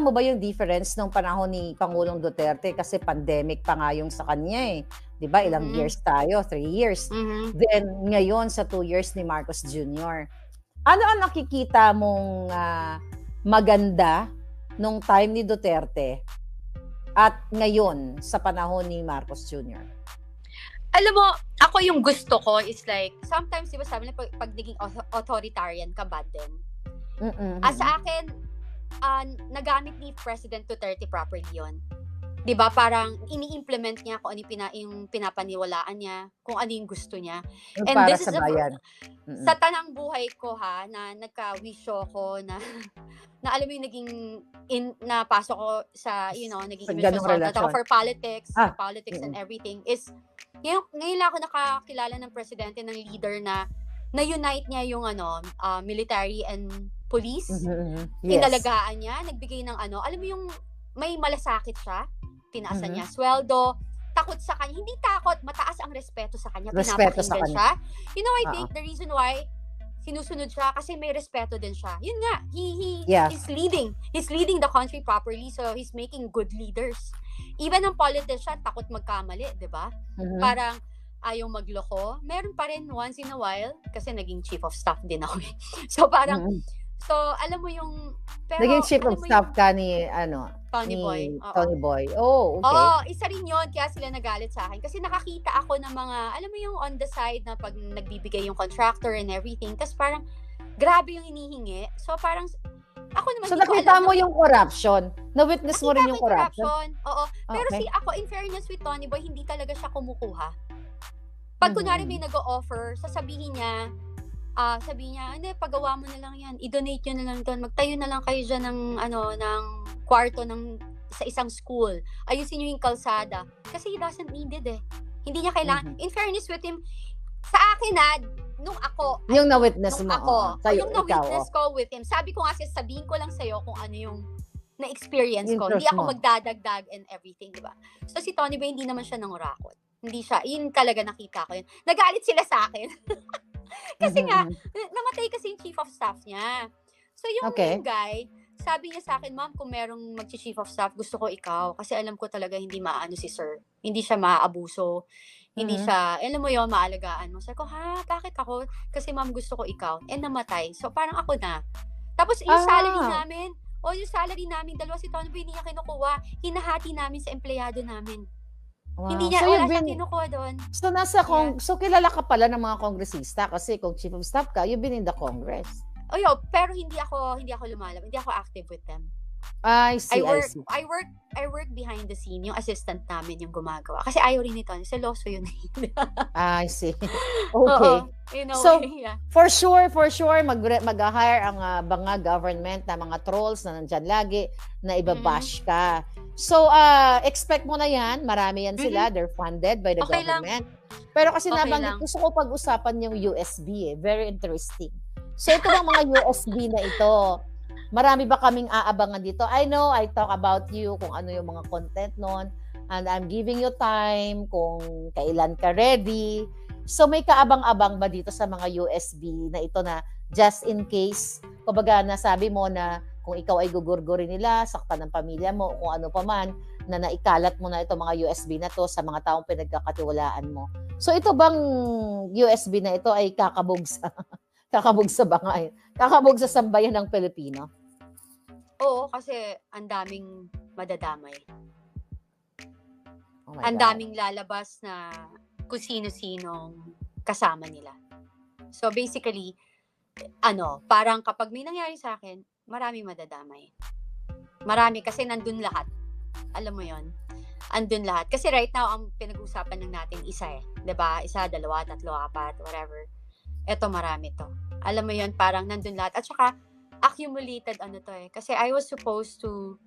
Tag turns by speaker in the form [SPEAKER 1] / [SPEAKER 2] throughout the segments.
[SPEAKER 1] mo ba yung difference nung panahon ni Pangulong Duterte kasi pandemic pa nga yung sa kanya eh. 'Di ba ilang years tayo, 3 years. Then ngayon sa 2 years ni Marcos Jr. Ano ang nakikita mong maganda nung time ni Duterte at ngayon sa panahon ni Marcos Jr.?
[SPEAKER 2] Alam mo, ako yung gusto ko is like, sometimes, di ba sabi na pag naging authoritarian ka, bad din. Sa akin, nagamit ni President Duterte properly yun. Di ba? Parang ini-implement niya kung ano yung pinapaniwalaan niya, kung ano yung gusto niya.
[SPEAKER 1] And para this sa bayan.
[SPEAKER 2] Sa tanang buhay ko na nagka-wisyo ko na alam mo yung naging napasok ko sa, naging consultant ako for politics, and everything is, ngayon lang ako nakakilala ng presidente, ng leader na unite niya yung military and police.
[SPEAKER 1] Yes.
[SPEAKER 2] Inalagaan niya, nagbigay ng alam mo yung may malasakit siya, tinaasan niya sweldo, takot sa kanya, hindi takot, mataas ang respeto sa kanya, pinapakinggan siya. I think the reason why sinusunod siya kasi may respeto din siya. Yun nga, he's leading the country properly, so he's making good leaders. Even ang politician, takot magkamali, di ba? Parang ayaw magloko. Meron pa rin once in a while, kasi naging chief of staff din ako. So parang, so alam mo yung, pero,
[SPEAKER 1] naging chief of staff ka ni,
[SPEAKER 2] Tony Boy.
[SPEAKER 1] Tony Boy. Oh, okay.
[SPEAKER 2] Oo, isa rin yun, kaya sila nagalit sa akin. Kasi nakakita ako ng mga, alam mo yung on the side na pag nagbibigay yung contractor and everything, tas parang, grabe yung hinihingi. So parang, ako naman,
[SPEAKER 1] so nakita mo yung corruption? Na-witness mo rin yung corruption?
[SPEAKER 2] Oo. Pero ako, in fairness with Tony Boy, hindi talaga siya kumukuha. Pag kunwari may nag-o-offer, sasabihin niya, hindi, pagawa mo na lang yan. I-donate nyo na lang doon. Magtayo na lang kayo dyan ng kwarto sa isang school. Ayusin nyo yung kalsada. Kasi he doesn't need it eh. Hindi niya kailangan. In fairness with him, sa akin nung ako.
[SPEAKER 1] Yung na-witness mo.
[SPEAKER 2] Yung na-witness ko with him. Sabi ko nga sabihin ko lang sa'yo kung ano yung na-experience ko. Hindi ako magdadagdag and everything, di ba? So si Tony Boy, hindi naman siya nangurakot. Hindi siya. Yun talaga nakita ko yun. Nagalit sila sa akin. Kasi nga, namatay kasi yung chief of staff niya. So yung guy, sabi niya sa akin, ma'am, kung merong mag-chief of staff, gusto ko ikaw. Kasi alam ko talaga hindi maano si sir. Hindi siya maaabuso. Hindi siya, alam mo yun, maalagaan mo. Sabi ko, bakit ako? Kasi ma'am, gusto ko ikaw. And namatay. So parang ako na. Tapos yung salary namin, dalawa si Tony Boy, hindi niya kinukuha. Hinahati namin sa empleyado namin. Wow. Hindi niya, wala siya kinukuha doon.
[SPEAKER 1] So so kilala ka pala ng mga kongresista kasi kung chief of staff ka, you've been in the Congress.
[SPEAKER 2] Pero hindi ako lumalabas. Hindi ako active with them.
[SPEAKER 1] I see.
[SPEAKER 2] I work behind the scene. Yung assistant namin yung gumagawa. Kasi ayaw rin nito. Seloso yun.
[SPEAKER 1] I see. Okay. So, for sure, mag-hire ang mga government na mga trolls na nandyan lagi na ibabash ka. So, expect mo na yan. Marami yan sila. They're funded by the government. Pero kasi nabanggit, gusto ko pag-usapan yung USB. Very interesting. So, ito bang mga USB na ito? Marami ba kaming aabangan dito? I know, I talk about you, kung ano yung mga content nun. And I'm giving you time kung kailan ka ready. So, may kaabang-abang ba dito sa mga USB na ito na just in case? Kumbaga, nasabi mo na kung ikaw ay gugurgurin nila, saktan ng pamilya mo, kung ano pa man, na naikalat mo na ito mga USB na to sa mga taong pinagkakatiwalaan mo. So, ito bang USB na ito ay kakabog sa bangay? Kakabog sa sambayan ng Pilipino?
[SPEAKER 2] Oo, kasi ang daming madadamay. Ang daming lalabas na kung sino-sinong kasama nila. So basically, parang kapag may nangyari sa akin, maraming madadamay. Marami kasi nandun lahat. Alam mo yon, andun lahat. Kasi right now, ang pinag-uusapan lang natin isa eh. 'Di ba? Isa, dalawa, tatlo, apat, whatever. Eto marami to. Alam mo yon, parang nandun lahat. At saka, accumulated to eh. Kasi I was supposed to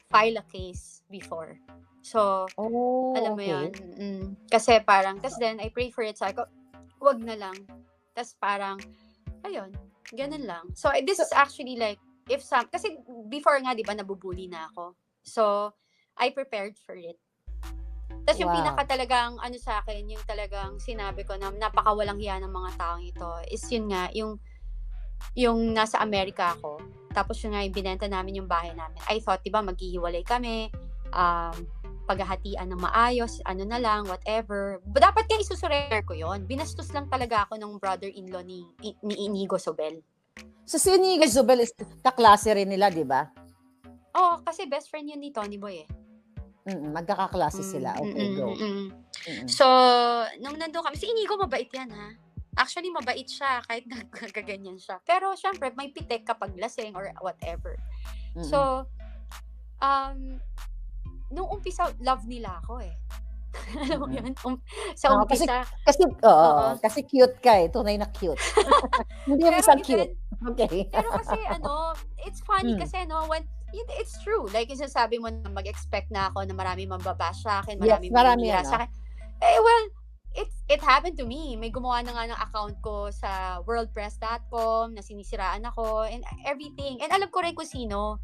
[SPEAKER 2] file a case before. So, alam mo yun. Kasi parang, then I pray for it. So, wag na lang. Tapos parang, ayun, ganun lang. So, this is actually like, kasi before nga, di ba, nabubuli na ako. So, I prepared for it. Tapos yung pinaka talagang, sa akin, yung talagang sinabi ko na napakawalang hiya ng mga taong ito, is yun nga, yung yung nasa Amerika ako, tapos yung nga yung binenta namin yung bahay namin, I thought, diba, maghihiwalay kami, paghahatian ng maayos, ano na lang, whatever. Dapat kaya isusurrender ko yon. Binastos lang talaga ako ng brother-in-law ni Inigo Zobel.
[SPEAKER 1] So, si Inigo Zobel is kaklase rin nila, di ba?
[SPEAKER 2] Oo, kasi best friend yun ni Tony Boy eh.
[SPEAKER 1] Magkakaklase sila. Okay, go.
[SPEAKER 2] So, nung nandun kami, si Inigo mabait yan ha. Actually, mabait siya kahit nagkaganyan siya. Pero, syempre, may pitek kapag lasing or whatever. So, nung umpisa, love nila ako eh. Alam mo yun? Sa umpisa.
[SPEAKER 1] Kasi cute ka eh. Tunay na cute. Hindi yung isang cute. Okay.
[SPEAKER 2] Pero kasi, it's funny kasi, when, it's true. Like, isasabi mo na mag-expect na ako na marami mambabash sa akin, marami mamira sa akin. Eh, well, it happened to me. May gumawa na nga ng account ko sa worldpress.com na sinisiraan ako and everything. And alam ko rin kung sino.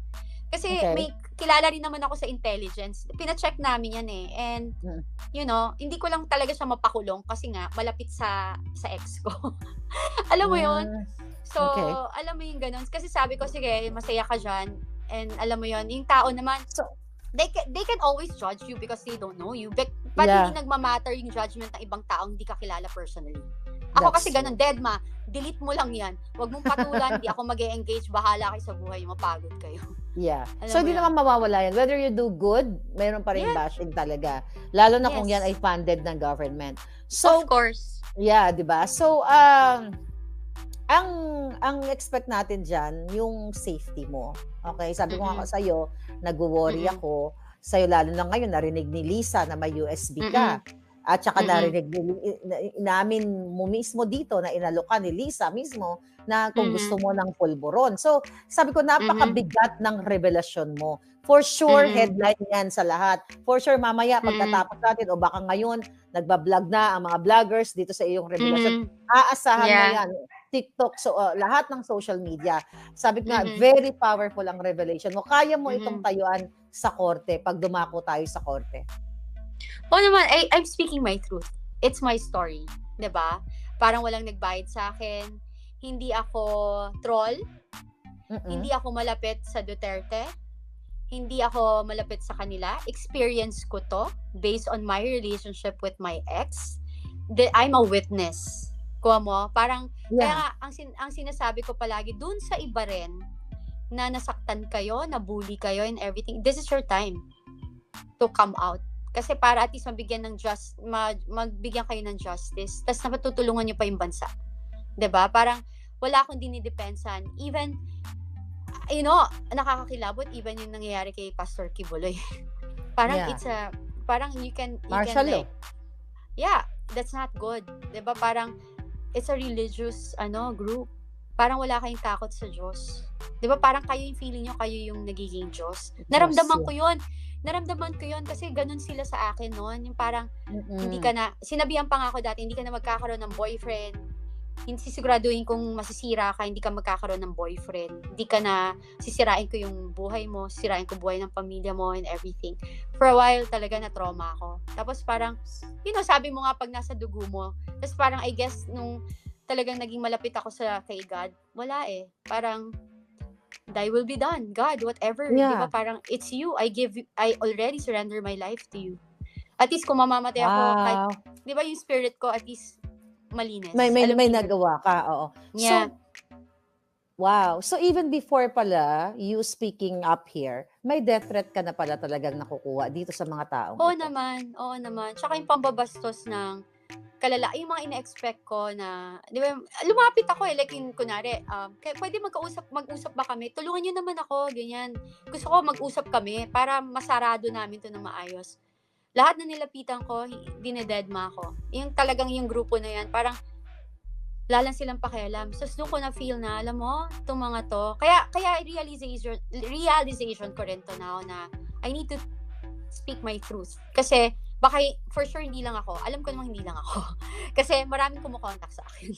[SPEAKER 2] Kasi may kilala rin naman ako sa intelligence. Pina-check namin yan eh. And, hindi ko lang talaga siya mapakulong kasi nga, malapit sa ex ko. Alam mo yun? So, alam mo yung ganun. Kasi sabi ko, sige, masaya ka dyan. And alam mo yun, yung tao naman, they can always judge you because they don't know you. But hindi nagmamatter yung judgment ng ibang taong hindi ka kilala personally. Ako kasi ganun, Deadma, delete mo lang yan. Huwag mong patulan, hindi ako mag-e-engage, bahala kayo sa buhay, mapagod kayo.
[SPEAKER 1] Yeah. So, hindi naman mawawala yan. Whether you do good, mayroon pa rin bashing talaga. Lalo na kung yan ay funded ng government. So,
[SPEAKER 2] of course.
[SPEAKER 1] Yeah, di ba? So, ang expect natin dyan, yung safety mo. Okay? Sabi ko nga sa'yo, nag-worry ako. Sa'yo, lalo na ngayon, narinig ni Lisa na may USB ka. At saka narinig namin mo mismo dito na inaloka ni Lisa mismo na kung gusto mo ng pulburon. So, sabi ko, napakabigat ng revelasyon mo. For sure, headline yan sa lahat. For sure, mamaya, pagkatapos natin, o baka ngayon, nagbablog na ang mga vloggers dito sa iyong revelasyon. Aasahan mo yan. TikTok, so lahat ng social media. Sabi ko nga, very powerful ang revelation mo. Kaya mo itong tayuan sa korte pag dumako tayo sa korte.
[SPEAKER 2] Oo naman, I'm speaking my truth. It's my story. 'Di ba? Parang walang nagbayad sa akin. Hindi ako troll. Hindi ako malapit sa Duterte. Hindi ako malapit sa kanila. Experience ko to based on my relationship with my ex. I'm a witness. Kuha mo? Parang, kaya ang sinasabi ko palagi, dun sa iba rin, na nasaktan kayo, nabully kayo and everything, this is your time to come out. Kasi para at least magbigyan kayo ng justice, tapos napatutulungan nyo pa yung bansa. 'Di ba? Parang wala akong dinidepensan. Even, nakakakilabot, even yung nangyayari kay Pastor Kibuloy. Parang parang you can
[SPEAKER 1] martial law.
[SPEAKER 2] That's not good. 'Di ba? Parang, it's a religious, group. Parang wala kayong takot sa Diyos. 'Di ba? Parang kayo yung feeling nyo, kayo yung nagiging Diyos. Naramdaman ko yun kasi ganun sila sa akin noon. Yung parang, hindi ka na, sinabihan pa nga ako dati, hindi ka na magkakaroon ng boyfriend. Hindi siguraduhin kung masisira ka, hindi ka magkakaroon ng boyfriend. Hindi ka na, sisirain ko yung buhay mo, sisirain ko buhay ng pamilya mo and everything. For a while, talaga na trauma ako. Tapos parang, sabi mo nga pag nasa dugo mo, tapos parang I guess, nung talagang naging malapit ako kay God, wala eh. Parang, thy will be done. God, whatever. Di ba? Parang, it's you. I already surrender my life to you. At least kung mamamatay ako, kahit, di ba yung spirit ko, at least malinis.
[SPEAKER 1] May nagawa ka, oo.
[SPEAKER 2] Yeah.
[SPEAKER 1] So even before pala, you speaking up here, may death threat ka na pala talagang nakukuha dito sa mga taong
[SPEAKER 2] Oo naman. Tsaka yung pambabastos ng yung mga ina-expect ko na, di ba, lumapit ako like yung kunwari, pwede mag-usap ba kami? Tulungan nyo naman ako, ganyan. Gusto ko mag-usap kami para masarado namin to na maayos. Lahat na nilapitan ko, dinededma ako. Yung talagang yung grupo na yan, parang lalang silang pakialam. So, doon ko na feel na, alam mo, itong mga to, kaya realization ko rin to now na I need to speak my truth. Kasi, baka for sure hindi lang ako. Alam ko namang hindi lang ako. Kasi maraming kumukontak sa akin.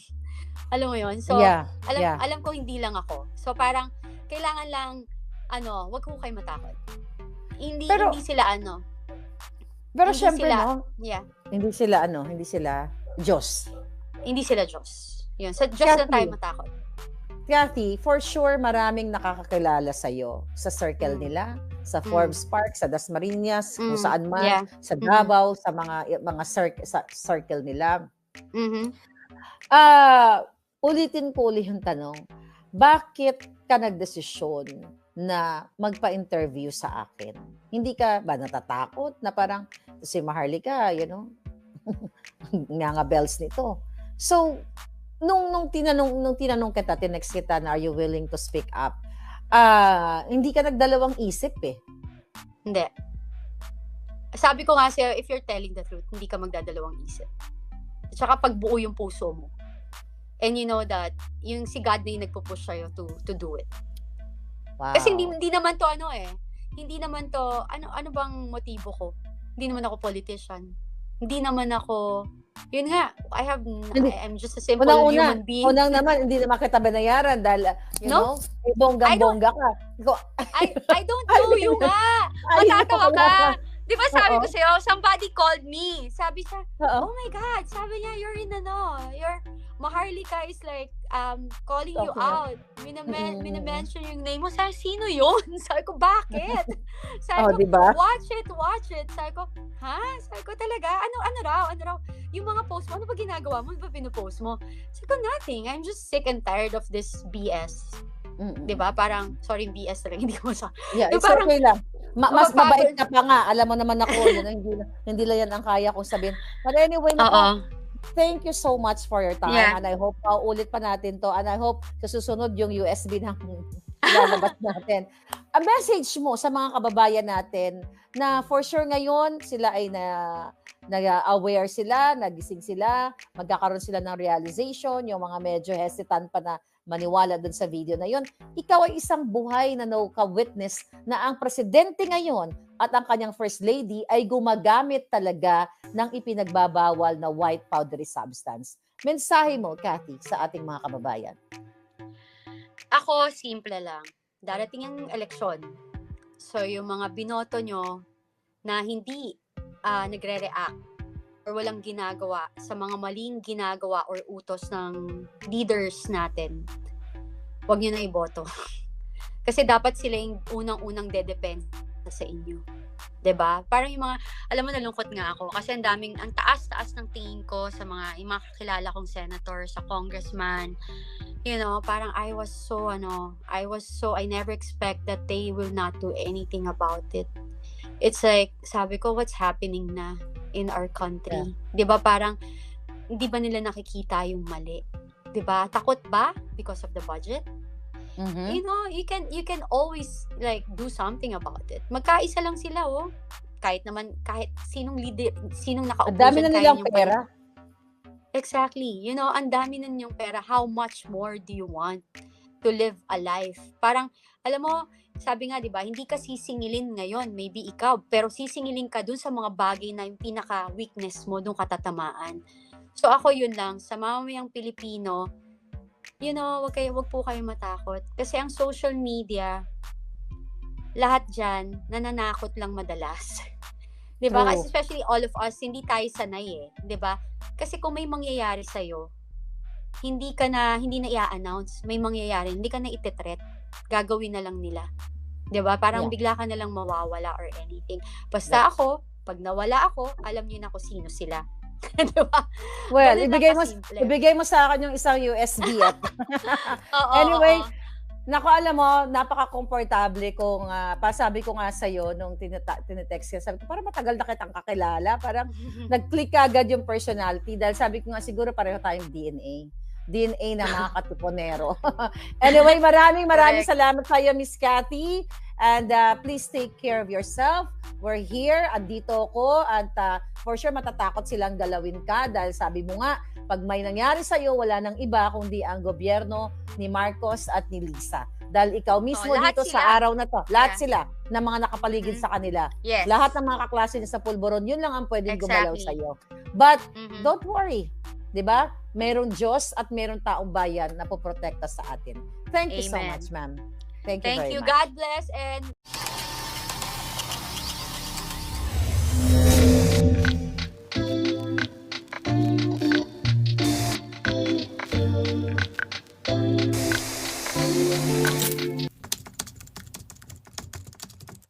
[SPEAKER 2] Alam mo yun? So, alam ko hindi lang ako. So, parang, kailangan lang, wag ko kayo matakot. Hindi sila
[SPEAKER 1] Pero syempre,
[SPEAKER 2] hindi sila
[SPEAKER 1] Diyos.
[SPEAKER 2] Hindi sila Diyos. Yun. Sa Diyos lang tayo matakot.
[SPEAKER 1] Kathy, for sure maraming nakakakilala sa'yo sa circle nila, sa Forbes Park, sa Dasmariñas, kung saan man, sa Davao, sa mga circle nila. Ulitin ko ulit yung tanong, bakit ka nagdesisyon na magpa-interview sa akin? Hindi ka ba natatakot na parang si Maharlika, nga bells nito. So, nung tinanong kita, tinext kita na are you willing to speak up, hindi ka nagdalawang isip eh.
[SPEAKER 2] Hindi. Sabi ko nga sa'yo, if you're telling the truth, hindi ka magdadalawang isip. At saka pag buo yung puso mo. And you know that, yung si God na yung nagpo-push sa'yo to do it.
[SPEAKER 1] Wow.
[SPEAKER 2] Kasi hindi naman to hindi naman to, ano bang motibo ko? Hindi naman ako politician. Hindi naman ako, yun nga, I'm just a simple human being.
[SPEAKER 1] Unang naman, hindi naman kita binayaran dahil, bonggang-bongga ka.
[SPEAKER 2] I don't know you nga. Matatawa ka. Di ba sabi ko sa'yo, somebody called me. Sabi siya, oh my God, sabi niya, your Maharlika is like, calling you out. Minamention yung name mo. Sabi, sino yun? Sabi ko, bakit? Sabi ko,
[SPEAKER 1] diba?
[SPEAKER 2] watch it. Sabi ko, ha? Sabi ko talaga, ano raw? Yung mga post mo, ano ba ginagawa mo? Ano ba pinupost mo? Sabi ko, nothing. I'm just sick and tired of this BS. Diba? Parang, sorry, BS talaga, hindi ko masabi.
[SPEAKER 1] Yeah, it's parang, okay lang. Mas mabait ka pa nga. Alam mo naman ako, hindi lang yan ang kaya kong sabihin. But anyway, thank you so much for your time. Yeah. And I hope ulit pa natin to. And I hope sa susunod yung USB ng lalabas natin. A message mo sa mga kababayan natin na for sure ngayon sila ay aware sila, nagising sila, magkakaroon sila ng realization, yung mga medyo hesitant pa na maniwala dun sa video na yun. Ikaw ay isang buhay na ka-witness na ang presidente ngayon at ang kanyang first lady ay gumagamit talaga ng ipinagbabawal na white powdery substance. Mensahe mo, Kathy, sa ating mga kababayan.
[SPEAKER 2] Ako, simple lang. Darating ang eleksyon. So, yung mga binoto nyo na hindi nagre-react or walang ginagawa sa mga maling ginagawa or utos ng leaders natin, huwag nyo na iboto. Kasi dapat sila yung unang-unang dedepend sa inyo. 'Di ba? Parang yung mga, alam mo, nalungkot nga ako kasi ang taas-taas ng tingin ko sa mga kakilala kong senator, sa congressman. Parang I never expect that they will not do anything about it. It's like, sabi ko, what's happening na in our country? Yeah. 'Di ba? Parang hindi ba nila nakikita yung mali? 'Di ba? Takot ba because of the budget? You can always like do something about it. Magkaisa lang sila, kahit sinong leader, sinong nakaupo
[SPEAKER 1] ang dami na nilang pera.
[SPEAKER 2] Exactly. Ang dami na nilang pera. How much more do you want to live a life? Parang, alam mo, sabi nga, 'di ba, hindi ka sisingilin ngayon, maybe ikaw, pero sisingilin ka dun sa mga bagay na yung pinaka-weakness mo, dun katatamaan. So ako yun lang, sa mamamayang Pilipino, wag po kayo matakot. Kasi ang social media, lahat dyan, nananakot lang madalas. 'Di ba? Kasi especially all of us, hindi tayo sanay 'di ba? Kasi kung may mangyayari sa'yo, hindi na i-announce, may mangyayari, hindi ka na ite-threat, gagawin na lang nila. 'Di ba? Parang bigla ka na lang mawawala or anything. Basta ako, pag nawala ako, alam niyo na kung sino sila. Diba?
[SPEAKER 1] Well, ibigay mo sa akin yung isang USB. Anyway, naku, alam mo, napaka-komportable kung pasabi ko nga sa'yo nung tinetext ka. Sabi ko, parang matagal na kitang kakilala. Parang nag-click agad yung personality dahil sabi ko nga siguro pareho tayong DNA na mga katuponero. Anyway, maraming salamat sa iyo, Miss Kathy. And please take care of yourself. We're here, andito ako, at for sure matatakot silang galawin ka dahil sabi mo nga, pag may nangyari sa'yo, wala nang iba kundi ang gobyerno ni Marcos at ni Lisa. Dahil ikaw mismo dito
[SPEAKER 2] sila.
[SPEAKER 1] Sa araw na to, lahat sila na mga nakapaligid sa kanila.
[SPEAKER 2] Yes.
[SPEAKER 1] Lahat ng mga kaklase niya sa pulburon, yun lang ang pwedeng gumalaw sa'yo. But don't worry, 'di ba? Merong Diyos at merong taong bayan na poprotekta sa atin. Thank you so much, ma'am. Thank you very much.
[SPEAKER 2] God bless and Bye.